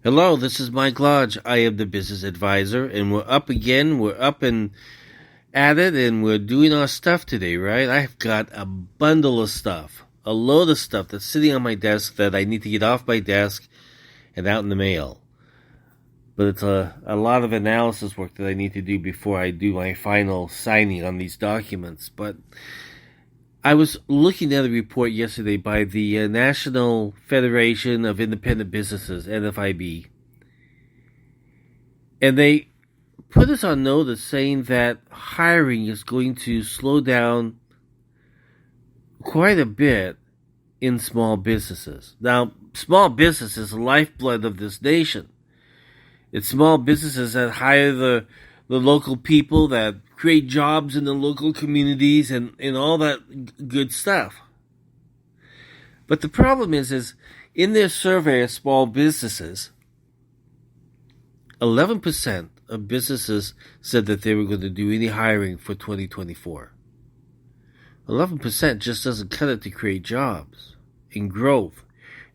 Hello, this is Mike Lodge. I am the business advisor, and we're up again. We're up and at it, and we're doing our stuff today, right? I've got a bundle of stuff, a load of stuff that's sitting on my desk that I need to get off my desk and out in the mail. But it's a lot of analysis work that I need to do before I do my final signing on these documents. But I was looking at a report yesterday by the National Federation of Independent Businesses, NFIB, and they put us on notice saying that hiring is going to slow down quite a bit in small businesses. Now, small business is the lifeblood of this nation. It's small businesses that hire the local people, that create jobs in the local communities and all that good stuff. But the problem is in their survey of small businesses, 11% of businesses said that they were going to do any hiring for 2024. 11% just doesn't cut it to create jobs and growth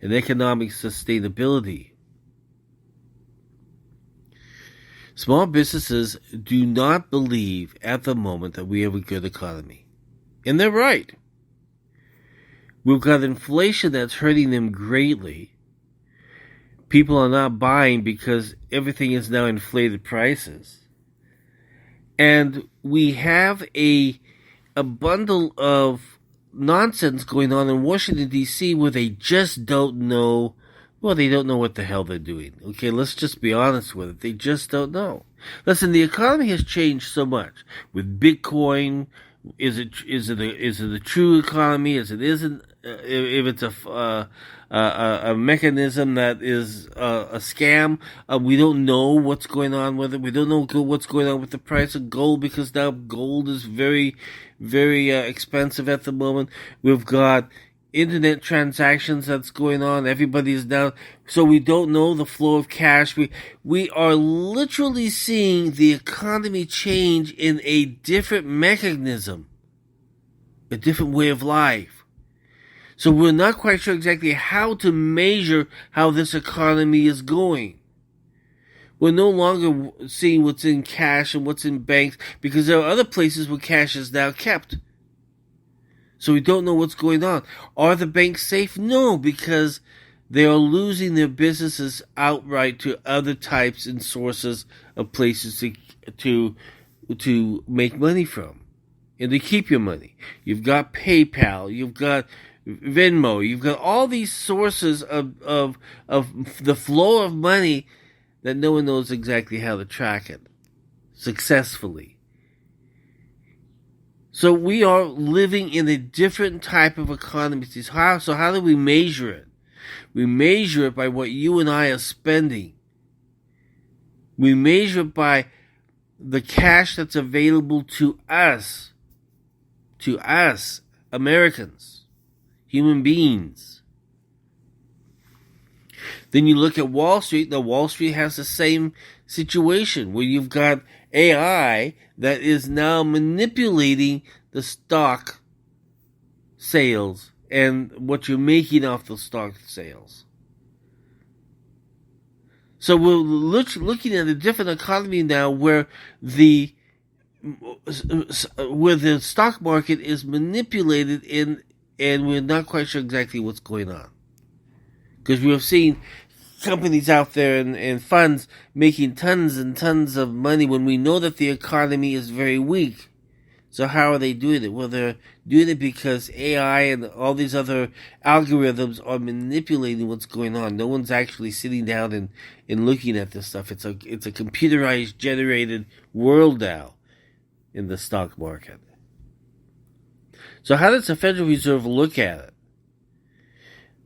and economic sustainability. Small businesses do not believe at the moment that we have a good economy. And they're right. We've got inflation that's hurting them greatly. People are not buying because everything is now inflated prices. And we have a bundle of nonsense going on in Washington, D.C. where they just don't know. Well, they don't know what the hell they're doing. Okay, let's just be honest with it. They just don't know. Listen, the economy has changed so much. With Bitcoin, is it a true economy? Is it isn't? If it's a mechanism that is a scam, we don't know what's going on with it. We don't know what's going on with the price of gold because now gold is very, very expensive at the moment. We've got internet transactions that's going on. Everybody's down. So we don't know the flow of cash. We are literally seeing the economy change in a different mechanism, a different way of life. So we're not quite sure exactly how to measure how this economy is going. We're no longer seeing what's in cash and what's in banks because there are other places where cash is now kept. So we don't know what's going on. Are the banks safe? No, because they are losing their businesses outright to other types and sources of places to make money from and to keep your money. You've got PayPal, you've got Venmo, you've got all these sources of the flow of money that no one knows exactly how to track it successfully. So we are living in a different type of economy. So how do we measure it? We measure it by what you and I are spending. We measure it by the cash that's available to us, Americans, human beings. Then you look at Wall Street. Now, Wall Street has the same situation where you've got AI that is now manipulating the stock sales and what you're making off the stock sales. So we're looking at a different economy now where the stock market is manipulated and we're not quite sure exactly what's going on. Because we have seen companies out there and funds making tons and tons of money when we know that the economy is very weak. So how are they doing it? Well, they're doing it because AI and all these other algorithms are manipulating what's going on. No one's actually sitting down and looking at this stuff. It's a computerized, generated world now in the stock market. So how does the Federal Reserve look at it?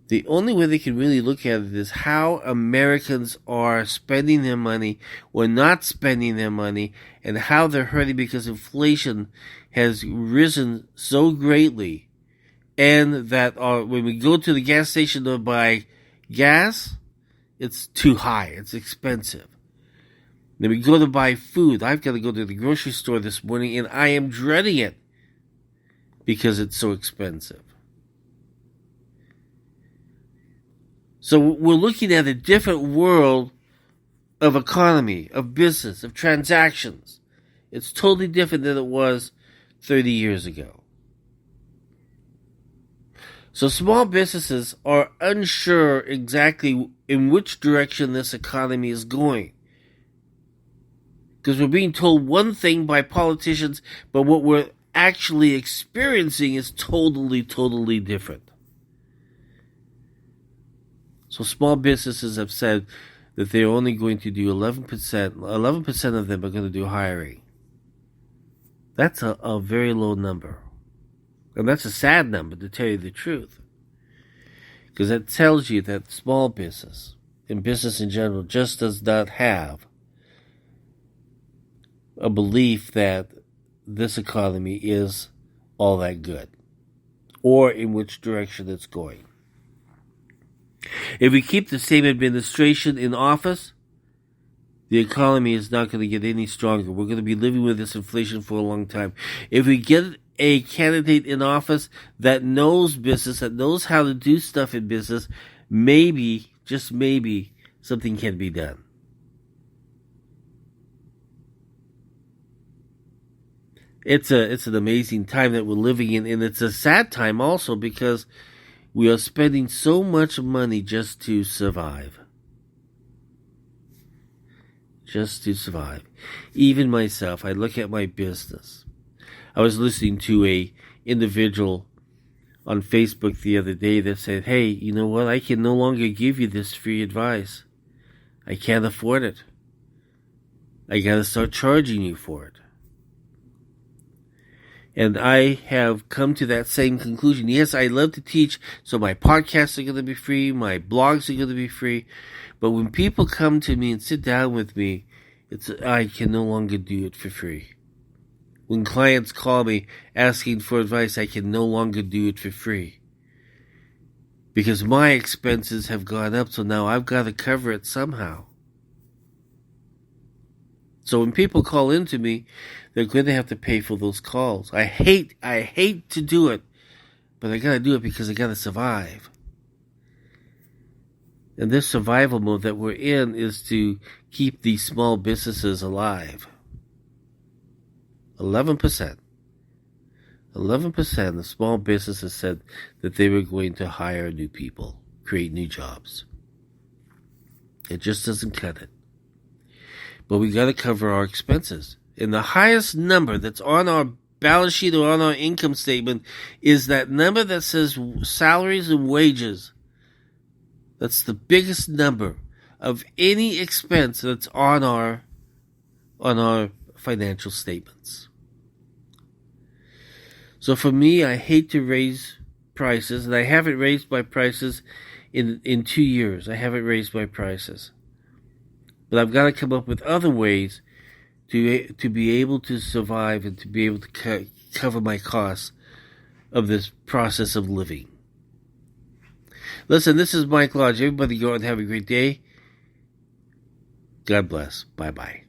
The only way they can really look at it is how Americans are spending their money or not spending their money and how they're hurting because inflation has risen so greatly and that when we go to the gas station to buy gas, it's too high. It's expensive. Then we go to buy food. I've got to go to the grocery store this morning and I am dreading it because it's so expensive. So we're looking at a different world of economy, of business, of transactions. It's totally different than it was 30 years ago. So small businesses are unsure exactly in which direction this economy is going. Because we're being told one thing by politicians, but what we're actually experiencing is totally, totally different. So small businesses have said that they're only going to do 11%. 11% of them are going to do hiring. That's a very low number. And that's a sad number, to tell you the truth. Because that tells you that small business, and business in general, just does not have a belief that this economy is all that good, or in which direction it's going. If we keep the same administration in office, the economy is not going to get any stronger. We're going to be living with this inflation for a long time. If we get a candidate in office that knows business, that knows how to do stuff in business, maybe, just maybe, something can be done. It's an amazing time that we're living in, and it's a sad time also because we are spending so much money just to survive. Just to survive. Even myself, I look at my business. I was listening to a individual on Facebook the other day that said, hey, you know what? I can no longer give you this free advice. I can't afford it. I got to start charging you for it. And I have come to that same conclusion. Yes, I love to teach, so my podcasts are going to be free, my blogs are going to be free. But when people come to me and sit down with me, I can no longer do it for free. When clients call me asking for advice, I can no longer do it for free. Because my expenses have gone up, so now I've got to cover it somehow. So when people call into me, they're going to have to pay for those calls. I hate to do it, but I got to do it because I got to survive. And this survival mode that we're in is to keep these small businesses alive. 11%. 11% of small businesses said that they were going to hire new people, create new jobs. It just doesn't cut it. But we got to cover our expenses. And the highest number that's on our balance sheet or on our income statement is that number that says salaries and wages. That's the biggest number of any expense that's on our financial statements. So for me, I hate to raise prices, and I haven't raised my prices in 2 years. I haven't raised my prices. But I've got to come up with other ways to be able to survive and to be able to cover my costs of this process of living. Listen, this is Mike Lodge. Everybody go out and have a great day. God bless. Bye-bye.